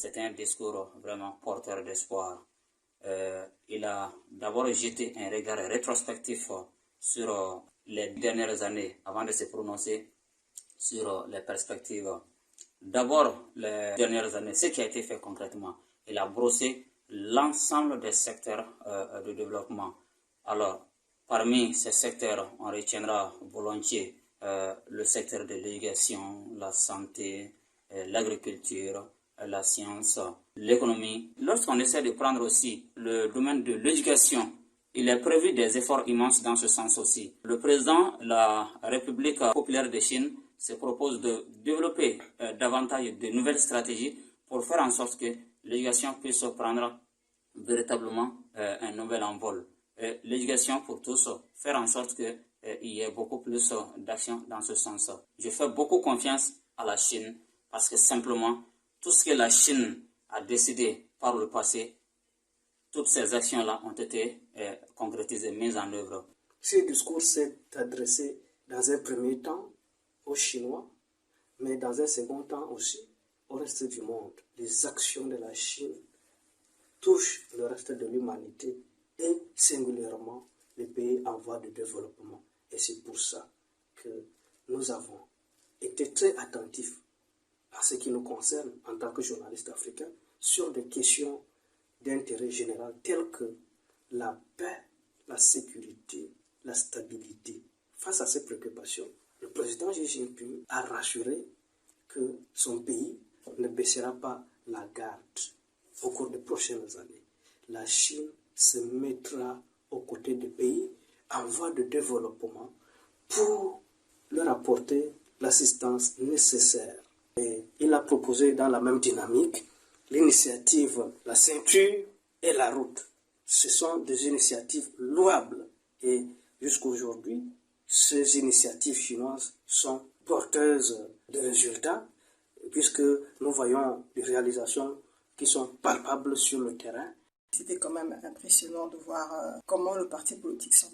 C'était un discours vraiment porteur d'espoir. Il a d'abord jeté un regard rétrospectif sur les dernières années avant de se prononcer sur les perspectives. D'abord, les dernières années, ce qui a été fait concrètement, il a brossé l'ensemble des secteurs de développement. Alors, parmi ces secteurs, on retiendra volontiers le secteur de l'éducation, la santé, l'agriculture, la science, l'économie. Lorsqu'on essaie de prendre aussi le domaine de l'éducation, il est prévu des efforts immenses dans ce sens aussi. Le président de la République populaire de Chine se propose de développer davantage de nouvelles stratégies pour faire en sorte que l'éducation puisse prendre véritablement un nouvel envol. L'éducation pour tous, faire en sorte qu'il y ait beaucoup plus d'action dans ce sens. Je fais beaucoup confiance à la Chine parce que simplement, tout ce que la Chine a décidé par le passé, toutes ces actions-là ont été concrétisées, mises en œuvre. Ce discours s'est adressé dans un premier temps aux Chinois, mais dans un second temps aussi au reste du monde. Les actions de la Chine touchent le reste de l'humanité et singulièrement les pays en voie de développement. Et c'est pour ça que nous avons été très attentifs à ce qui nous concerne en tant que journalistes africains sur des questions d'intérêt général telles que la paix, la sécurité, la stabilité. Face à ces préoccupations, le président Xi Jinping a rassuré que son pays ne baissera pas la garde au cours des prochaines années. La Chine se mettra aux côtés des pays en voie de développement pour leur apporter l'assistance nécessaire. Et il a proposé dans la même dynamique l'initiative La ceinture et la route. Ce sont des initiatives louables et jusqu'aujourd'hui, ces initiatives chinoises sont porteuses de résultats puisque nous voyons des réalisations qui sont palpables sur le terrain. C'était quand même impressionnant de voir comment le parti politique s'est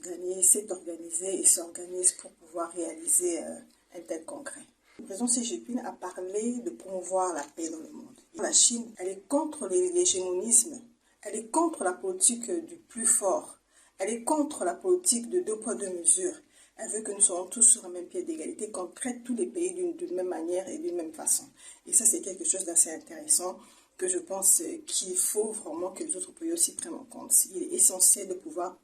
organisé et s'organise pour pouvoir réaliser un tel congrès. Le président Xi Jinping a parlé de promouvoir la paix dans le monde. La Chine, elle est contre l'hégémonisme, elle est contre la politique du plus fort, elle est contre la politique de deux poids deux mesures. Elle veut que nous soyons tous sur un même pied d'égalité, qu'on traite tous les pays d'une même manière et d'une même façon. Et ça, c'est quelque chose d'assez intéressant que je pense qu'il faut vraiment que les autres pays aussi prennent en compte. Il est essentiel de pouvoir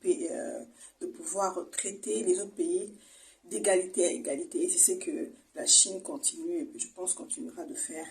traiter les autres pays d'égalité à égalité. Et c'est ce que la Chine continue et je pense continuera de faire.